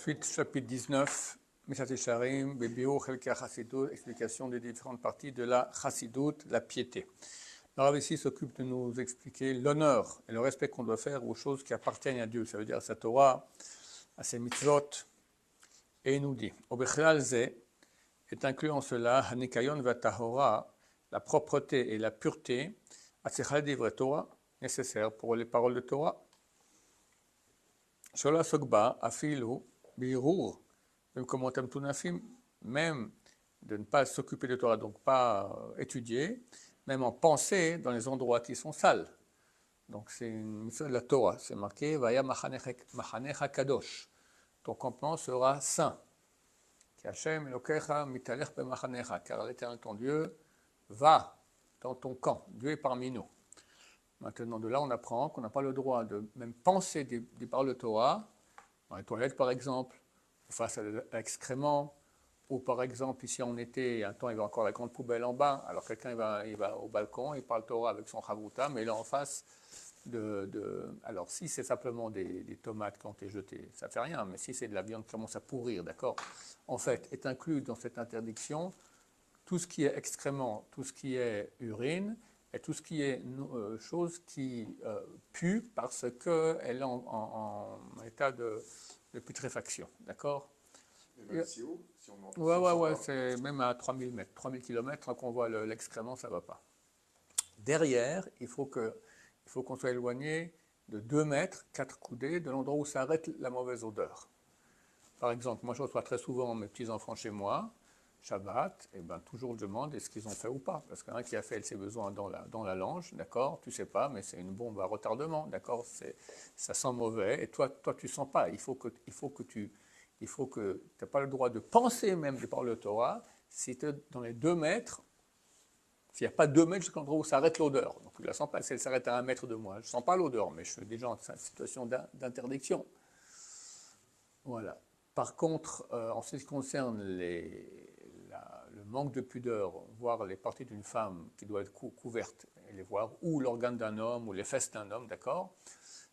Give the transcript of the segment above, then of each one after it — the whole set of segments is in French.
Suite, chapitre 19, Mishat Yesharim, Bebio, Chelka Chassidut, explication des différentes parties de la Chassidut, la piété. Le Rav ici s'occupe de nous expliquer l'honneur et le respect qu'on doit faire aux choses qui appartiennent à Dieu, ça veut dire à sa Torah, à ses mitzvot, et il nous dit, Obechlal Ze est inclus en cela, Hanikayon Vatahora, la propreté et la pureté, Atzechal Divre Torah, nécessaires pour les paroles de Torah. Shola Sogba, Afilu, Birur, même de ne pas s'occuper de Torah, donc pas étudier, même en penser dans les endroits qui sont sales. Donc c'est une mission de la Torah, c'est marqué Vaya Machanecha Kadosh. Ton campement sera saint. Hashem Elokecha mitalech b'machanecha, car l'Éternel ton Dieu va dans ton camp. Dieu est parmi nous. Maintenant, de là, on apprend qu'on n'a pas le droit de même penser des paroles de Torah, dans les toilettes par exemple, face à l'excrément, ou par exemple, ici en été, un temps il va encore la grande poubelle en bas, alors quelqu'un il va au balcon, il parle Torah avec son chavouta, mais là en face alors si c'est simplement des tomates qui ont été jetées, ça ne fait rien, mais si c'est de la viande qui commence à pourrir, d'accord, en fait, est inclus dans cette interdiction tout ce qui est excrément, tout ce qui est urine, et tout ce qui est chose qui pue parce qu'elle est en état de putréfaction, d'accord? Même si haut, si on entend. Ouais, c'est même à 3000 mètres, 3000 km, quand on voit l'excrément, ça ne va pas. Derrière, il faut qu'on soit éloigné de 2 mètres, 4 coudées, de l'endroit où s'arrête la mauvaise odeur. Par exemple, moi je reçois très souvent mes petits-enfants chez moi, Shabbat, et bien toujours je demande est-ce qu'ils ont fait ou pas, parce qu'un qui a fait ses besoins dans la lange, d'accord, tu sais pas, mais c'est une bombe à retardement, d'accord, ça sent mauvais, et toi tu sens pas, il faut que tu n'as pas le droit de penser même des paroles de Torah, si tu es dans les 2 mètres, s'il n'y a pas 2 mètres jusqu'à l'endroit où s'arrête l'odeur, donc je ne la sens pas, si elle s'arrête à 1 mètre de moi, je ne sens pas l'odeur, mais je suis déjà en situation d'interdiction. Voilà. Par contre, en ce qui concerne le manque de pudeur, voir les parties d'une femme qui doit être couverte, et les voir, ou l'organe d'un homme, ou les fesses d'un homme, d'accord,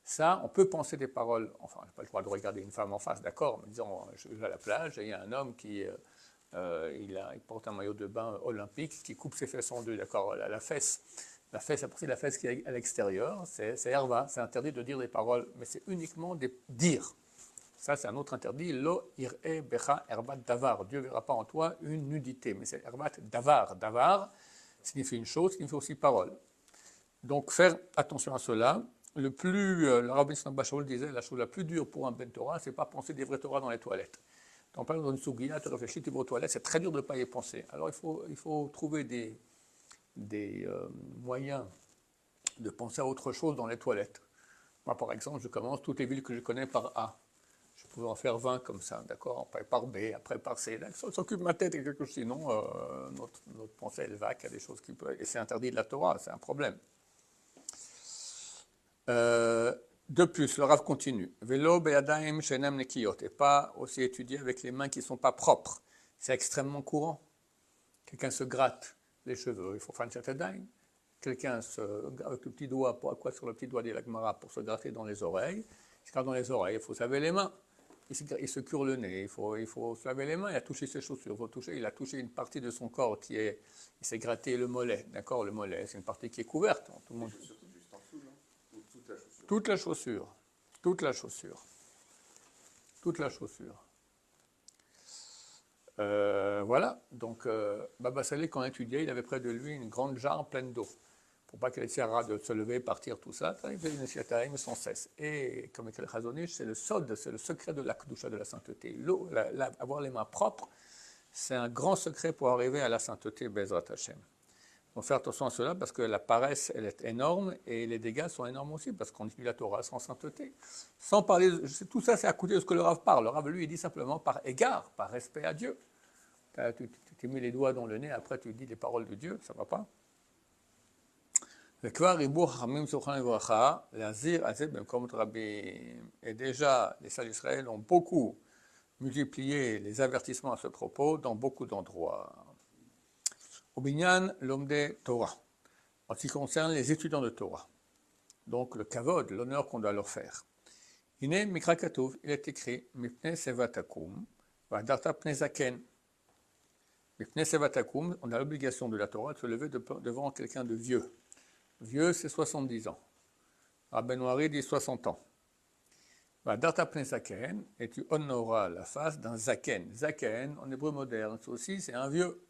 ça, on peut penser des paroles, enfin, je n'ai pas le droit de regarder une femme en face, d'accord, mais disons, je vais à la plage, et il y a un homme qui, il porte un maillot de bain olympique, qui coupe ses fesses en deux, d'accord, la fesse, à partir de la fesse qui est à l'extérieur, c'est herva, c'est interdit de dire des paroles, mais c'est uniquement des dire. Ça, c'est un autre interdit. Lo ir'e becha erbat davar. Dieu ne verra pas en toi une nudité, mais c'est erbat davar. Davar signifie une chose, signifie aussi parole. Donc, faire attention à cela. Le Rabbi Yitzhak Bashaul disait la chose la plus dure pour un Ben Torah, c'est pas penser des vrais Torah dans les toilettes. Quand par exemple dans une souguia, tu réfléchis, tu vas aux toilettes, c'est très dur de ne pas y penser. Alors, il faut trouver des moyens de penser à autre chose dans les toilettes. Moi, par exemple, je commence toutes les villes que je connais par A. Je pouvais en faire 20 comme ça, d'accord, après par B, après par C. Là, ça s'occupe de ma tête et quelque chose. Sinon, notre pensée, elle va qu'il y a des choses qui peuvent... Et c'est interdit de la Torah, c'est un problème. De plus, le Rav continue. Velo be'adaim shenem nekiyot. Et pas aussi étudier avec les mains qui ne sont pas propres. C'est extrêmement courant. Quelqu'un se gratte les cheveux, il faut faire une certaine daim. Quelqu'un avec le petit doigt, quoi sur le petit doigt de la Gemara pour se gratter dans les oreilles. Il se gratte dans les oreilles, il faut se laver les mains. Il se cure le nez, il faut se laver les mains, il a touché ses chaussures, il a touché une partie de son corps il s'est gratté le mollet, d'accord, le mollet, c'est une partie qui est couverte. Tout le monde... Les chaussures juste en dessous, non? Ou toute la chaussure. Voilà, donc Baba Saleh, quand il étudiait, il avait près de lui une grande jarre pleine d'eau. Pour pas qu'elle essaiera de se lever, partir, tout ça, il fait une siataïm sans cesse. Et comme écrit le Chazonish, c'est le secret de la kedusha, de la sainteté. L'eau, avoir les mains propres, c'est un grand secret pour arriver à la sainteté, Bezrat Hashem. Donc faire attention à cela parce que la paresse, elle est énorme et les dégâts sont énormes aussi parce qu'on étudie la Torah sans sainteté. Sans parler, tout ça c'est à côté de ce que le Rav parle. Le Rav, lui, il dit simplement par égard, par respect à Dieu. Tu mets les doigts dans le nez, après tu dis les paroles de Dieu, ça ne va pas. Et déjà, les sages d'Israël ont beaucoup multiplié les avertissements à ce propos dans beaucoup d'endroits. Au Binyan, l'homme de Torah, en ce qui concerne les étudiants de Torah. Donc le kavod, l'honneur qu'on doit leur faire. Hine Mikra Katuv, il est écrit Mipne Sevatakum, Vadarta Pne Zaken. Mipne Sevatakum, on a l'obligation de la Torah de se lever devant quelqu'un de vieux. Vieux, c'est 70 ans. Rabbi Noiri dit 60 ans. Vadarta Pne Zaken, et tu honoras la face d'un Zaken. Zaken, en hébreu moderne, ça aussi, c'est un vieux.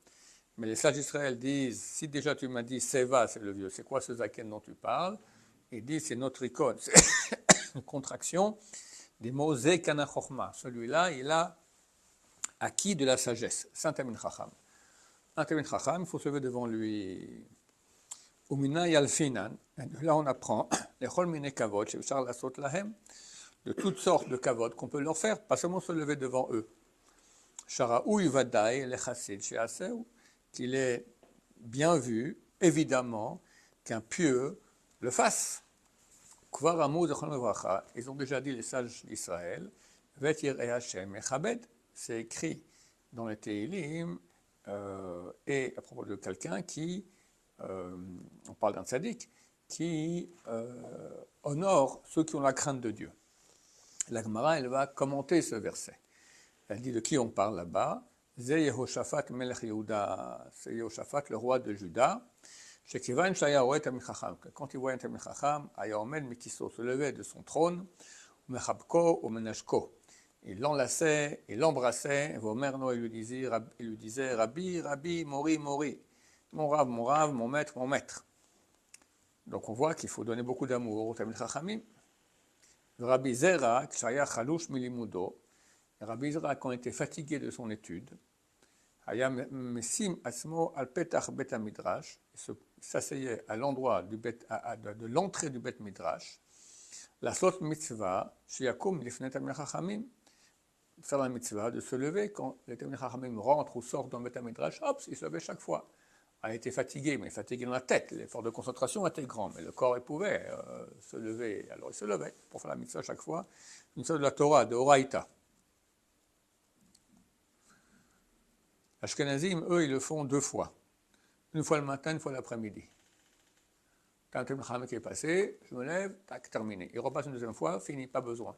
Mais les sages d'Israël disent, si déjà tu m'as dit Seva, c'est le vieux, c'est quoi ce Zaken dont tu parles? Ils disent, c'est notre icône, c'est une contraction des mots Zekana Chochma. Celui-là, il a acquis de la sagesse. Saint Amin Chacham. Un Amin Chacham, il faut se lever devant lui. Umina Yalfinan. Là, on apprend les Chol Mine Kavod, chez Charles Asot Lahem, de toutes sortes de kavod qu'on peut leur faire, pas seulement se lever devant eux. Sharaou Yuvadai, les Chassid, chez Aseu, qu'il est bien vu, évidemment, qu'un pieux le fasse. Ils ont déjà dit, les sages d'Israël, c'est écrit dans les Tehillim, et à propos de quelqu'un qui, on parle d'un tzaddik, qui honore ceux qui ont la crainte de Dieu. La Gemara, elle va commenter ce verset. Elle dit de qui on parle là-bas. C'est Yehoshaphat Melech Yehuda, c'est Yehoshaphat, le roi de Juda. Quand il voyait un Talmid Chacham, Ayaomed Mikiso se levait de son trône, Mechabko ou Menashko. Il l'enlaçait, il l'embrassait, Vomerno, il lui disait Rabbi, Rabbi, Mori, Mori. Mon Rav, mon maître, mon maître. Donc on voit qu'il faut donner beaucoup d'amour au Talmid Chachamim. Rabbi Zera, Kshaya Chalouch Milimudo. Rabbi Zera, quand il était fatigué de son étude, Mesim Asmo al Petach Bet Midrash, il s'asseyait à l'endroit de l'entrée du Bet Midrash, la Sot Mitzvah, Shiakum Lifnet Talmid Chachamim, faire la mitzvah de se lever quand les Talmid Chachamim rentrent ou sortent dans le Bet Midrash, hop, il se levait chaque fois. Il a été fatigué, mais fatigué dans la tête, l'effort de concentration était grand, mais le corps il pouvait se lever, alors il se levait pour faire la mitzvah chaque fois, une mitzvah de la Torah, de Horaïta. Ashkenazim, eux, ils le font 2 fois. Une fois le matin, une fois l'après-midi. Quand un Talmid Chacham qui est passé, je me lève, tac, terminé. Il repasse une 2e fois, fini, pas besoin.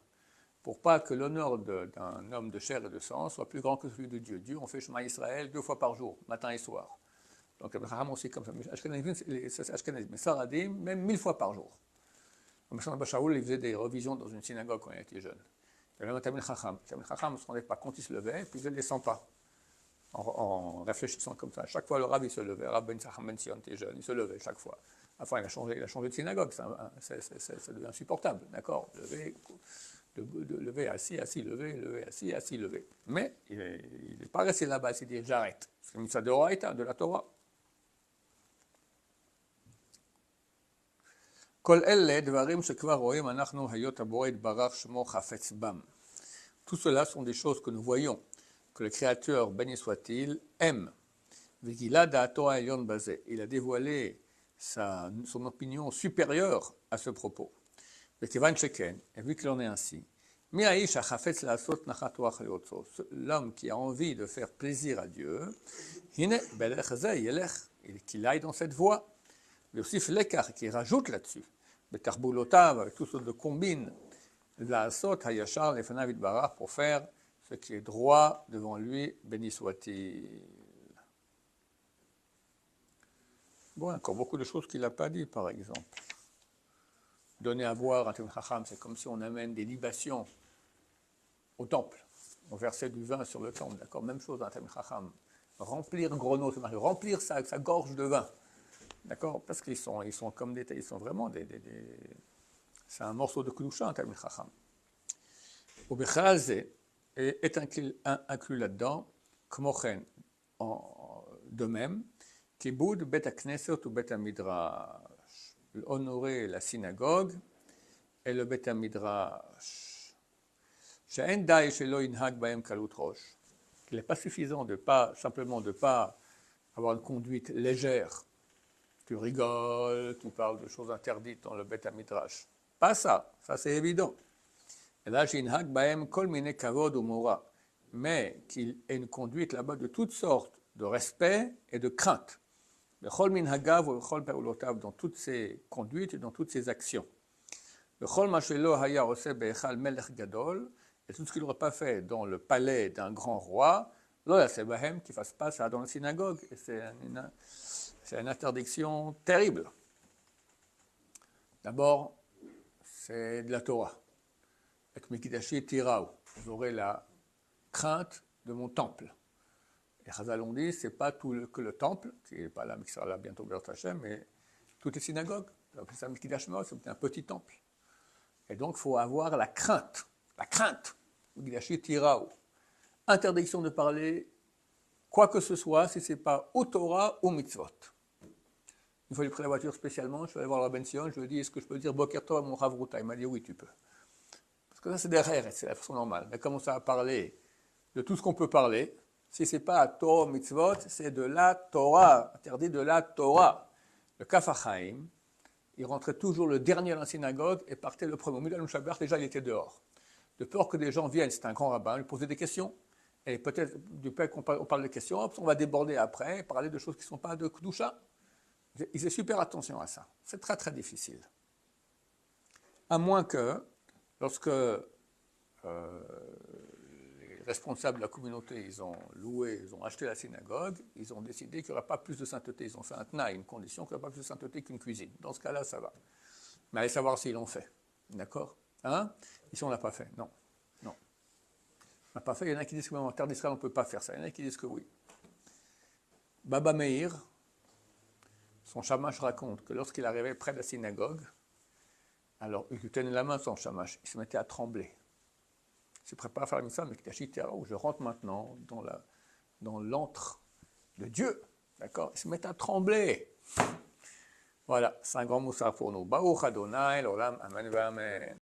Pour pas que l'honneur d'un homme de chair et de sang soit plus grand que celui de Dieu. Dieu, on fait Shema Israël 2 fois par jour, matin et soir. Donc les Chacham aussi comme ça. Mais Ashkenazim, mais Saradim, même 1000 fois par jour. Comme ça, Shaoul, il faisait des revisions dans une synagogue quand il était jeune. Il y avait un Talmid Chacham. Le Talmid Chacham ne se rendait pas compte, il se levait, puis il ne descend pas. En réfléchissant comme ça. Chaque fois, le Rav, il se levait. Rav Ben Sacham Ben Sion, t'es jeune, il se levait chaque fois. Enfin, il a changé de synagogue, ça devient insupportable, d'accord? Lever, assis, lever, assis, lever. Mais il n'est pas resté là-bas, il s'est dit, j'arrête. C'est une mitzvah de Horaïta, de la Torah. Tout cela sont des choses que nous voyons, que le Créateur, béni soit-il, aime. Il a dévoilé son opinion supérieure à ce propos. Et vu qu'il en est ainsi, l'homme qui a envie de faire plaisir à Dieu, qu'il aille dans cette voie. Mais aussi l'écart qui rajoute là-dessus, avec tout ce de combine, la sot hayashar lefanav itbarach pour faire ce qui est droit devant lui, béni soit-il. Bon, encore beaucoup de choses qu'il n'a pas dit, par exemple. Donner à boire à un Talmid Chacham, c'est comme si on amène des libations au temple. On versait du vin sur le temple, d'accord? Même chose à un Talmid Chacham. Remplir Grono, c'est marqué, remplir sa gorge de vin. D'accord? Parce qu'ils sont comme ils sont vraiment c'est un morceau de Kedusha, un Talmid Chacham. Au Bechal est inclus là-dedans, Kmochen, de même, Kibud Bet HaKnesset ou Bet HaMidrash, honorer la synagogue et le Bet HaMidrash. She'en dai shelo inhag bahem kalut rosh. Il n'est pas suffisant simplement de pas avoir une conduite légère. Tu rigoles, tu parles de choses interdites dans le Bet HaMidrash. Pas ça c'est évident. Et là, j'inhag bahem kol mine kavod ou mora. Mais qu'il ait une conduite là-bas de toutes sortes de respect et de crainte. Bechol minhagav ou bechol pe'ulotav, dans toutes ses conduites et dans toutes ses actions. V'chol ma shelo haya oseh be'echal melech gadol, et tout ce qu'il n'aurait pas fait dans le palais d'un grand roi, lo yaseh bahem, qu'il ne fasse pas ça dans la synagogue. Et c'est une interdiction terrible. D'abord, c'est de la Torah. Avec Mikidashi Tiraou, vous aurez la crainte de mon temple. Et Chazal on dit, c'est pas que le temple, qui n'est pas là, mais qui sera là bientôt, Be'ez Hashem, mais toutes les synagogues. On appelle ça Mikidash Ma'od, c'est un petit temple. Et donc, il faut avoir la crainte, Mikidashi Tiraou. Interdiction de parler quoi que ce soit, si ce n'est pas ou Torah ou mitzvot. Une fois, j'ai pris la voiture spécialement, je suis allé voir la Ben Sion, je lui ai dit, est-ce que je peux dire Boker Tov à mon Rav Ruta? Il m'a dit, oui, tu peux. Parce que ça, c'est derrière, c'est la façon normale. Mais commencer à parler de tout ce qu'on peut parler, si ce n'est pas Torah mitzvot, c'est de la Torah, interdit de la Torah. Le Kaf HaChaim, il rentrait toujours le dernier dans la synagogue et partait le premier. Au milieu de Shabbat, déjà, il était dehors. De peur que des gens viennent, c'est un grand rabbin, lui poser des questions. Et peut-être, du fait qu'on parle de questions, on va déborder après, parler de choses qui ne sont pas de Kedusha. Il fait super attention à ça. C'est très très difficile. À moins que, lorsque les responsables de la communauté, ils ont loué, ils ont acheté la synagogue, ils ont décidé qu'il n'y aurait pas plus de sainteté. Ils ont fait un tnaï, une condition qu'il n'y aurait pas plus de sainteté qu'une cuisine. Dans ce cas-là, ça va. Mais allez savoir s'ils l'ont fait. D'accord? Ici, on ne l'a pas fait. Non. On n'a pas fait. Il y en a qui disent qu'en terre d'Israël, on ne peut pas faire ça. Il y en a qui disent que oui. Baba Meir, son shamash raconte que lorsqu'il arrivait près de la synagogue, alors il lui tenait la main son shamash, il se mettait à trembler. Il se prépare à faire la mitzvah, mais où je rentre maintenant dans l'antre de Dieu. D'accord? Il se met à trembler. Voilà, c'est un grand moussard pour nous. Baruch Adonai, l'olam, amen, amen.